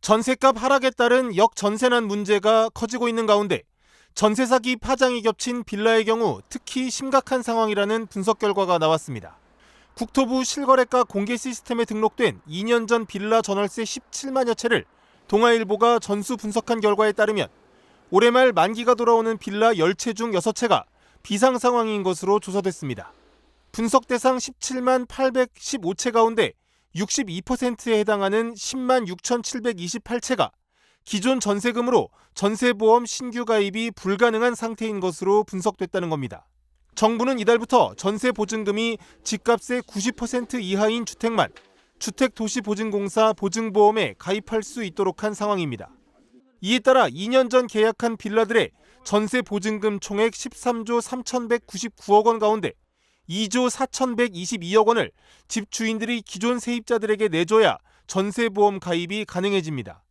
전셋값 하락에 따른 역전세난 문제가 커지고 있는 가운데 전세 사기 파장이 겹친 빌라의 경우 특히 심각한 상황이라는 분석 결과가 나왔습니다. 국토부 실거래가 공개 시스템에 등록된 2년 전 빌라 전월세 17만여 채를 동아일보가 전수 분석한 결과에 따르면 올해 말 만기가 돌아오는 빌라 10채 중 6채가 비상 상황인 것으로 조사됐습니다. 분석 대상 17만 815채 가운데 62%에 해당하는 10만 6,728채가 기존 전세금으로 전세보험 신규 가입이 불가능한 상태인 것으로 분석됐다는 겁니다. 정부는 이달부터 전세보증금이 집값의 90% 이하인 주택만 주택도시보증공사 보증보험에 가입할 수 있도록 한 상황입니다. 이에 따라 2년 전 계약한 빌라들의 전세보증금 총액 13조 3,199억 원 가운데 2조 4,122억 원을 집주인들이 기존 세입자들에게 내줘야 전세보험 가입이 가능해집니다.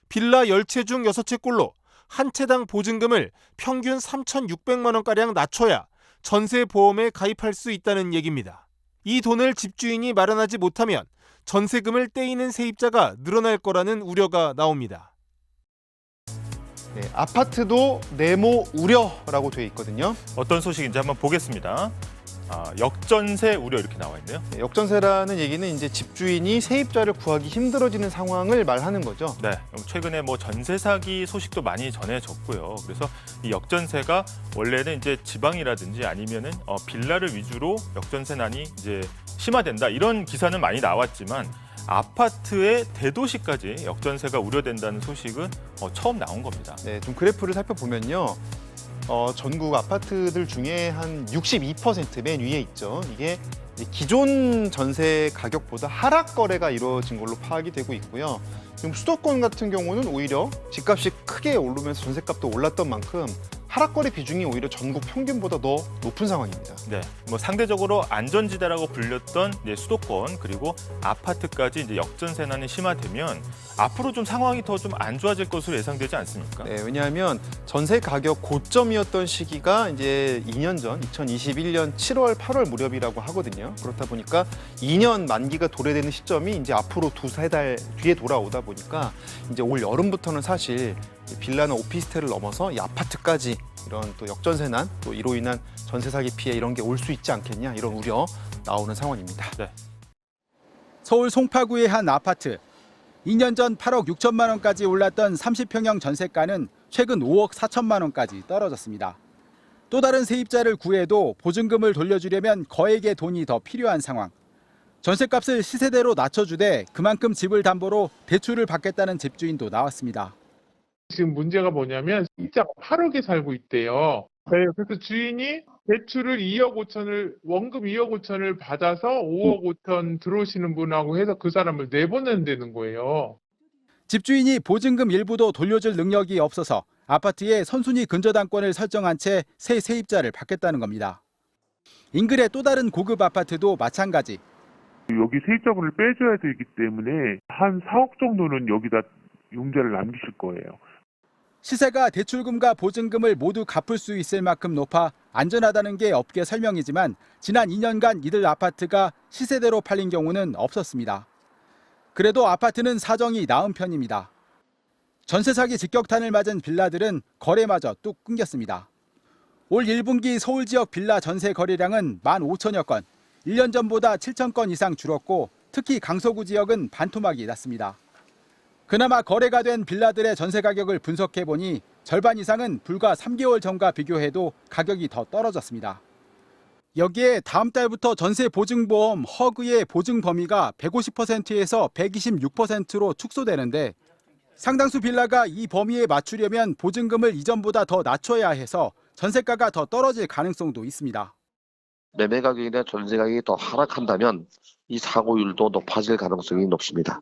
빌라 10채 중 6채꼴로 한 채당 보증금을 평균 3,600만 원가량 낮춰야 전세보험에 가입할 수 있다는 얘기입니다. 이 돈을 집주인이 마련하지 못하면 전세금을 떼이는 세입자가 늘어날 거라는 우려가 나옵니다. 네, 아파트도 네모 우려라고 되어 있거든요. 어떤 소식인지 한번 보겠습니다. 역전세 우려 이렇게 나와 있네요. 네, 역전세라는 얘기는 이제 집주인이 세입자를 구하기 힘들어지는 상황을 말하는 거죠. 네, 최근에 전세 사기 소식도 많이 전해졌고요. 그래서 이 역전세가 원래는 이제 지방이라든지 아니면은 빌라를 위주로 역전세난이 이제 심화된다 이런 기사는 많이 나왔지만 아파트의 대도시까지 역전세가 우려된다는 소식은 처음 나온 겁니다. 네, 좀 그래프를 살펴보면요. 전국 아파트들 중에 한 62%맨 위에 있죠. 이게 기존 전세 가격보다 하락 거래가 이루어진 걸로 파악이 되고 있고요. 지금 수도권 같은 경우는 오히려 집값이 크게 오르면서 전세값도 올랐던 만큼 하락 거래 비중이 오히려 전국 평균보다 더 높은 상황입니다. 네, 상대적으로 안전지대라고 불렸던 이제 수도권 그리고 아파트까지 이제 역전세난이 심화되면 앞으로 좀 상황이 더 좀 안 좋아질 것으로 예상되지 않습니까? 네, 왜냐하면 전세 가격 고점이었던 시기가 이제 2년 전 2021년 7월, 8월 무렵이라고 하거든요. 그렇다 보니까 2년 만기가 도래되는 시점이 이제 앞으로 두세 달 뒤에 돌아오다 보니까 이제 올 여름부터는 사실 빌라나 오피스텔을 넘어서 이 아파트까지 이런 또 역전세난 또 이로 인한 전세 사기 피해 이런 게 올 수 있지 않겠냐 이런 우려 나오는 상황입니다. 네. 서울 송파구의 한 아파트. 2년 전 8억 6천만 원까지 올랐던 30평형 전세가는 최근 5억 4천만 원까지 떨어졌습니다. 또 다른 세입자를 구해도 보증금을 돌려주려면 거액의 돈이 더 필요한 상황. 전세값을 시세대로 낮춰주되 그만큼 집을 담보로 대출을 받겠다는 집주인도 나왔습니다. 지금 문제가 뭐냐면 진짜 8억에 살고 있대요. 네, 그래서 주인이 대출을 2억 5천을 원금 2억 5천을 받아서 5억 5천 들어오시는 분하고 해서 그 사람을 내보낸다는 거예요. 집주인이 보증금 일부도 돌려줄 능력이 없어서 아파트에 선순위 근저당권을 설정한 채 새 세입자를 받겠다는 겁니다. 인근의 또 다른 고급 아파트도 마찬가지. 여기 세입자분을 빼줘야 되기 때문에 한 4억 정도는 여기다 융자를 남기실 거예요. 시세가 대출금과 보증금을 모두 갚을 수 있을 만큼 높아 안전하다는 게 업계 설명이지만 지난 2년간 이들 아파트가 시세대로 팔린 경우는 없었습니다. 그래도 아파트는 사정이 나은 편입니다. 전세 사기 직격탄을 맞은 빌라들은 거래마저 뚝 끊겼습니다. 올 1분기 서울 지역 빌라 전세 거래량은 15,000여 건, 1년 전보다 7천 건 이상 줄었고 특히 강서구 지역은 반토막이 났습니다. 그나마 거래가 된 빌라들의 전세 가격을 분석해보니 절반 이상은 불과 3개월 전과 비교해도 가격이 더 떨어졌습니다. 여기에 다음 달부터 전세 보증보험 허그의 보증 범위가 150%에서 126%로 축소되는데 상당수 빌라가 이 범위에 맞추려면 보증금을 이전보다 더 낮춰야 해서 전세가가 더 떨어질 가능성도 있습니다. 매매 가격이나 전세 가격이 더 하락한다면 이 사고율도 높아질 가능성이 높습니다.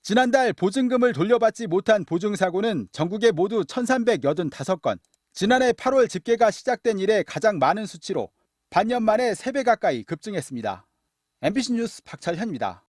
지난달 보증금을 돌려받지 못한 보증사고는 전국에 모두 1,385건. 지난해 8월 집계가 시작된 이래 가장 많은 수치로 반년 만에 3배 가까이 급증했습니다. MBC 뉴스 박철현입니다.